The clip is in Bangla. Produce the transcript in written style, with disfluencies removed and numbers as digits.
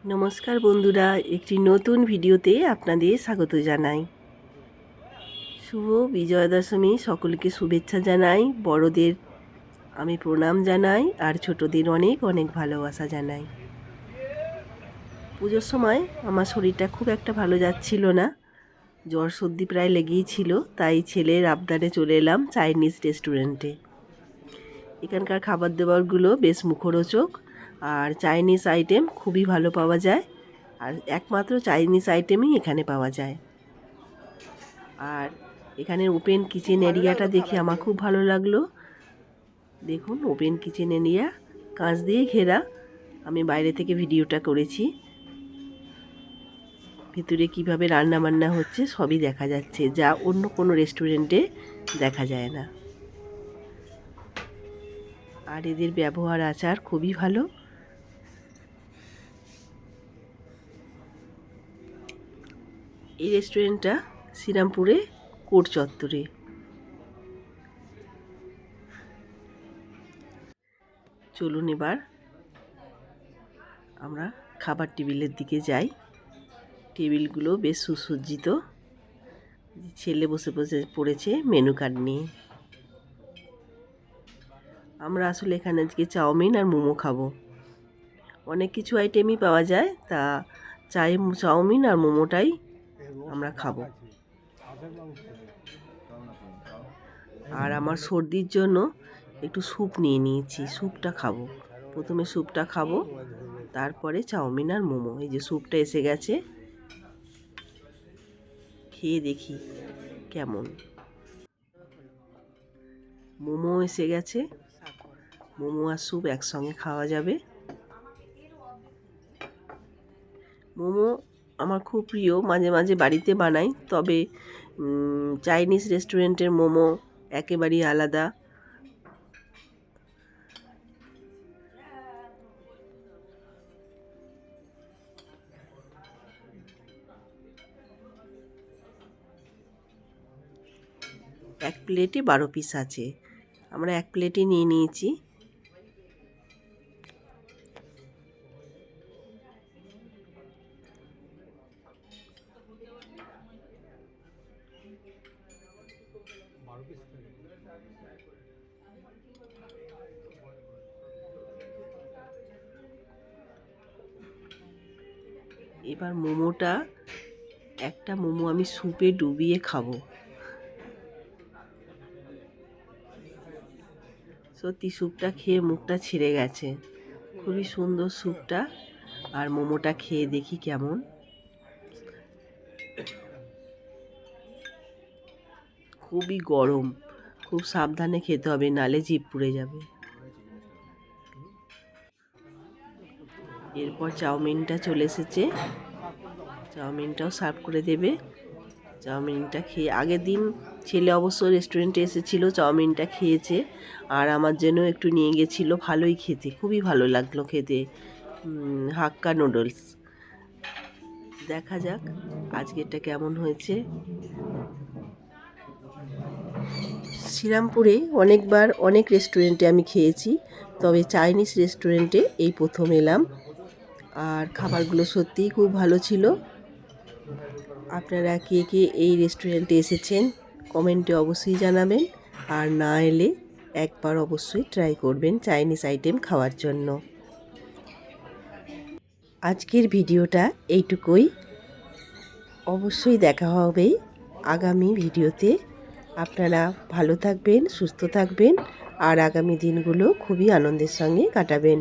নমস্কার বন্ধুরা, একটি নতুন ভিডিওতে আপনাদের স্বাগত জানাই। শুভ বিজয়া দশমী, সকলকে শুভেচ্ছা জানাই। বড়দের আমি প্রণাম জানাই আর ছোটদের অনেক অনেক ভালোবাসা জানাই। পুজোর সময় আমার শরীরটা খুব একটা ভালো যাচ্ছিল না, জ্বর সর্দি প্রায় লেগেই ছিল। তাই ছেলের আবদারে চলে এলাম চাইনিজ রেস্টুরেন্টে। এখানকার খাবার দাবারগুলো বেশ মুখরোচক আর চাইনিজ আইটেম খুবই ভালো পাওয়া যায়। আর একমাত্র চাইনিজ আইটেমই এখানে পাওয়া যায়। আর এখানের ওপেন কিচেন এরিয়াটা দেখে আমার খুব ভালো লাগলো। দেখুন, ওপেন কিচেন এরিয়া, কাঁচ দিয়ে ঘেরা। আমি বাইরে থেকে ভিডিওটা করেছি। ভিতরে কিভাবে রান্না বান্না হচ্ছে সবই দেখা যাচ্ছে, যা অন্য কোনো রেস্টুরেন্টে দেখা যায় না। আর এদের ব্যবহার আচার খুবই ভালো। এই রেস্টুরেন্টটা শ্রীরামপুরে কোর্ট চত্বরে। চলুন এবার আমরা খাবার টেবিলের দিকে যাই। টেবিলগুলো বেশ সুসজ্জিত। ছেলে বসে বসে পড়েছে মেনু কার্ড নিয়ে। আমরা আসলে এখানে আজকে চাউমিন আর মোমো খাবো। অনেক কিছু আইটেমই পাওয়া যায়, তা চাউমিন আর মোমোটাই আমরা খাবো। আর আমার সর্দির জন্য একটু স্যুপ নিয়ে নিয়েছি, স্যুপটা খাবো। প্রথমে স্যুপটা খাবো, তারপরে চাউমিন আর মোমো। এই যে স্যুপটা এসে গেছে, খেয়ে দেখি কেমন। মোমো এসে গেছে, মোমো আর স্যুপ একসঙ্গে খাওয়া যাবে। মোমো আমার খুব প্রিয়, মাঝে মাঝে বাড়িতে বানাই। তবে চাইনিজ রেস্টুরেন্টের মোমো একেবারেই আলাদা। এক প্লেটে 12 পিস আছে, আমরা এক প্লেটে নিয়ে নিয়েছি। এবার মোমোটা, একটা মোমো আমি স্যুপে ডুবিয়ে খাবো। সত্যি স্যুপটা খেয়ে মুখটা ছিঁড়ে গেছে, খুবই সুন্দর স্যুপটা। আর মোমোটা খেয়ে দেখি কেমন। খুবই গরম, খুব সাবধানে খেতে হবে, নালে জিভ পুড়ে যাবে। এরপর চাউমিনটা চলে এসেছে, চাউমিনটাও সার্ভ করে দেবে। চাউমিনটা খেয়ে, আগের দিন ছেলে অবশ্য রেস্টুরেন্টে এসেছিলো, চাউমিনটা খেয়েছে আর আমার জন্য একটু নিয়ে গেছিলো। ভালোই খেতে, খুবই ভালো লাগলো খেতে। হাক্কা নুডলস। দেখা যাক আজকেরটা কেমন হয়েছে। শ্রীরামপুরে অনেকবার অনেক রেস্টুরেন্টে আমি খেয়েছি, তবে চাইনিজ রেস্টুরেন্টে এই প্রথম এলাম। আর খাবারগুলো সত্যিই খুব ভালো ছিল। আপনারা কে কে এই রেস্টুরেন্টে এসেছেন কমেন্টে অবশ্যই জানাবেন। আর না এলে একবার অবশ্যই ট্রাই করবেন চাইনিজ আইটেম খাওয়ার জন্য। আজকের ভিডিওটা এইটুকুই। অবশ্যই দেখা হবে আগামী ভিডিওতে। আপনারা ভালো থাকবেন, সুস্থ থাকবেন আর আগামী দিনগুলো খুবই আনন্দের সঙ্গে কাটাবেন।